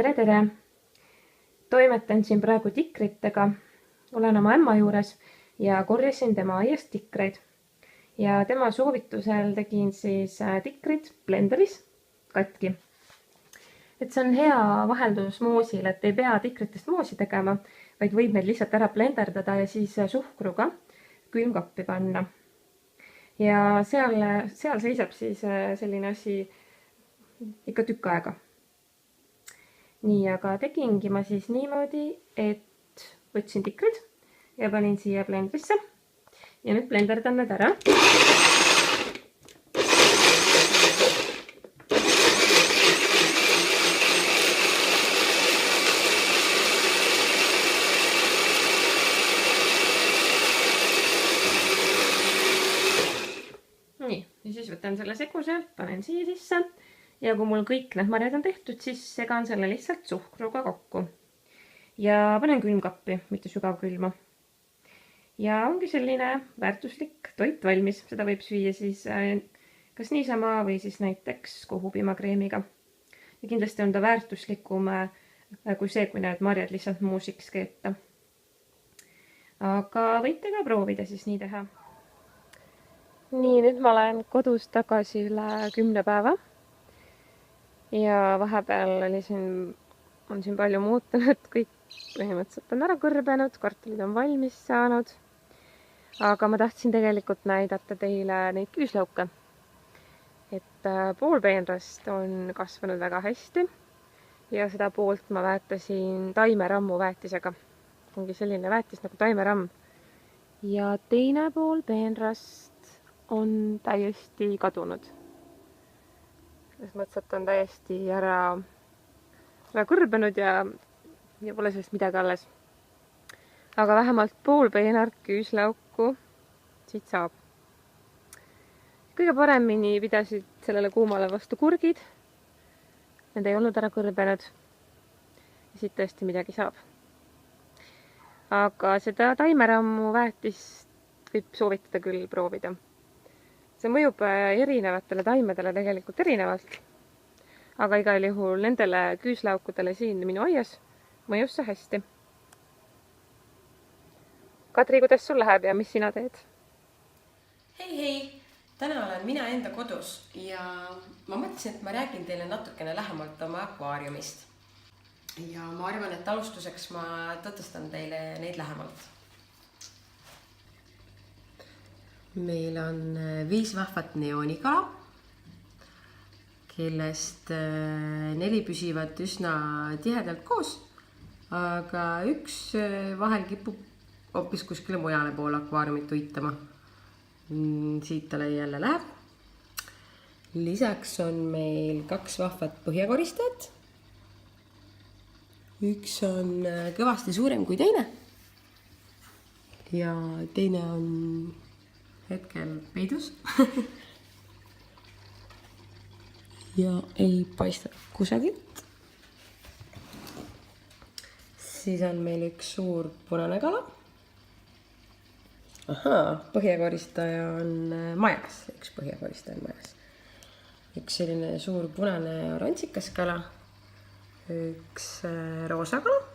Tere! Toimetan siin praegu tikritega. Olen oma ämma juures ja korjasin tema aiast tikreid. Ja tema soovitusel tegin siis tikrid blenderis katki. Et see on hea vaheldus moosil, et ei pea tikritest moosi tegema, vaid võib need lihtsalt ära blenderdada ja siis suhkruga külmkappi panna. Ja seal seisab siis selline asi ikka tükk aega. Nii, aga tegingi ma siis niimoodi, et võtsin tikrid ja panin siia blendrisse ja nüüd blenderdan need ära. Nii, ja siis võtan selle seguse, panen siia sisse ja kui mul kõik need marjad on tehtud, siis segan selle lihtsalt suhkruga kokku. Ja panen külmkappi, mitte sügavkülma. Ja ongi selline väärtuslik toit valmis. Seda võib süüa siis kas niisama või siis näiteks kohupiimakreemiga. Ja kindlasti on ta väärtuslikum kui see, kui need marjad lihtsalt muusiks keeta. Aga võite ka proovida siis nii teha. Nii, nüüd ma olen kodus tagasi üle 10 päeva. Ja vahepeal on siin palju muutunud, kõik põhimõtteliselt on ära kõrbenud, kartulid on valmis saanud. Aga ma tahtsin tegelikult näidata teile neid küüslauke. Et pool peenrast on kasvanud väga hästi ja seda poolt ma väetasin taimerammu väetisega. Ongi selline väetis nagu taimeramm. Ja teine pool peenrast on täiesti kadunud. Selles mõttes, et on täiesti ära kõrbenud ja pole sellest midagi alles. Aga vähemalt pool peenart küüslauku siit saab. Kõige paremini pidasid sellele kuumale vastu kurgid. Need ei olnud ära kõrbenud. Ja siit tõesti midagi saab. Aga seda taimerammu väetist võib soovitada küll proovida. See mõjub erinevatele taimedele tegelikult erinevalt. Aga igal juhul nendele küüslaukudele siin minu aias mõjus see hästi. Kadri, kuidas sul läheb ja mis sina teed? Hei! Täna olen mina enda kodus ja ma mõtlesin, et ma räägin teile natukene lähemalt oma akvaariumist. Ja ma arvan, et alustuseks ma tutvustan teile neid lähemalt. Meil on 5 vahvat neoonikala, kellest 4 püsivad üsna tihedalt koos, aga üks vahel kipub hoopis kuskile mujale poole akvaariumit uitama. Siit ta jälle läheb. Lisaks on meil 2 vahvat põhjakoristajat. Üks on kõvasti suurem kui teine ja teine on hetkel peidus ja ei paista kusagilt. Siis on meil üks suur punane kala. Põhjakoristaja on majas. Üks põhjakoristaja on majas. Üks selline suur punane orantsikas kala. Üks roosa kala.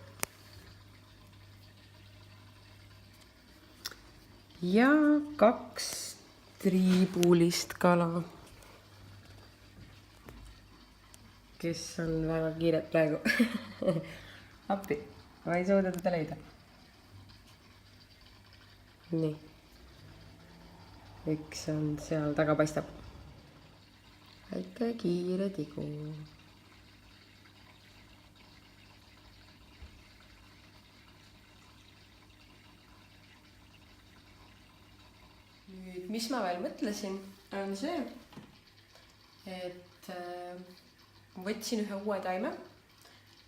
Ja 2 triibulist kala, kes on väga kiired praegu. Appi, ma ei suuda teda leida. Nii. Üks on seal taga paistab. Väike kiire tigu. Nüüd, mis ma veel mõtlesin, on see, et võtsin ühe uue taime.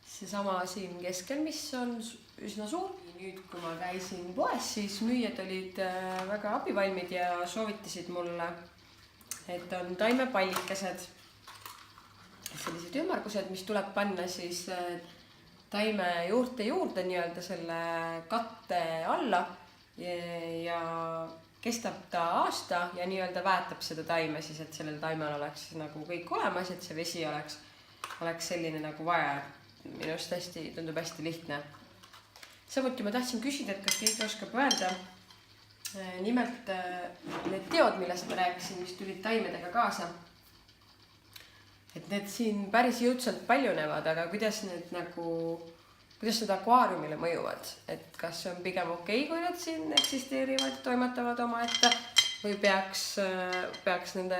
Seesama siin keskel, mis on üsna suur. Nüüd, kui ma käisin poes, siis müüjad olid väga abivalmid ja soovitasid mulle, et on taimepallikesed. Sellised ümmargused, mis tuleb panna siis taime juurte juurde nii-öelda selle katte alla ja kestab ta aasta ja nii-öelda väetab seda taime siis, et sellel taimel oleks nagu kõik olemas, et see vesi oleks selline nagu vaja. minu arust tundub hästi lihtne. Samuti ma tahtsin küsida, et kas keegi oskab öelda. Nimelt need teod, millest ma rääkisin, mis tulid taimedega kaasa. Et need siin päris jõudsalt paljunevad, aga kuidas need akvaariumile mõjuvad? Et kas on pigem okei, kui nad siin eksisteerivad, toimetavad omaette või peaks nende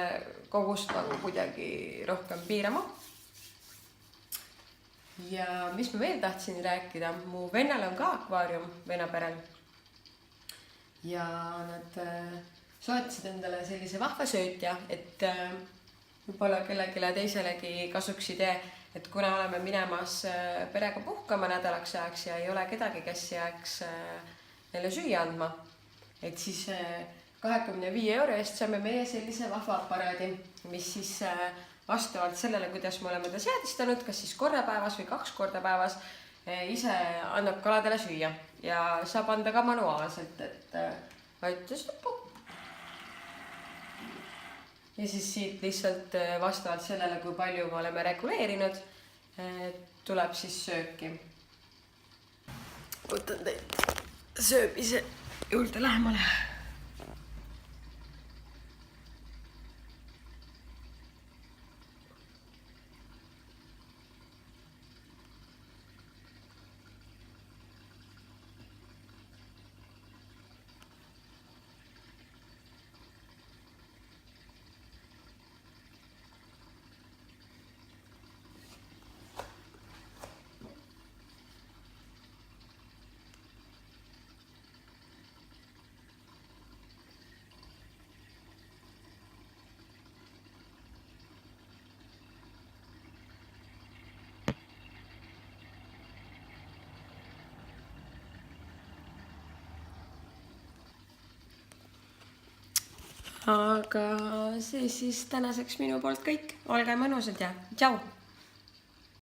kogust nagu kuidagi rohkem piirama? Ja mis ma veel tahtsin rääkida, mu vennal on ka akvaarium venaperel. Ja nad soetasid endale sellise vahva söötja, et võib-olla kellegile teiselegi kasuks idee, et kuna oleme minemas perega puhkama nädalaks ajaks ja ei ole kedagi, kes jääks neile süüa andma, et siis 25 € eest saame meie sellise vahva aparaadi, mis siis vastavalt sellele, kuidas me oleme ta seadistanud, kas siis korra päevas või 2 korda päevas, ise annab kaladele süüa ja saab anda ka manuaalselt, et vajutas nuppu. Ja siis siit lihtsalt vastavalt sellele, kui palju me oleme reguleerinud, tuleb siis sööki. Võtan teid sööbise juurde lähemale. Aga see siis tänaseks minu poolt kõik. Olge mõnusad ja tšau!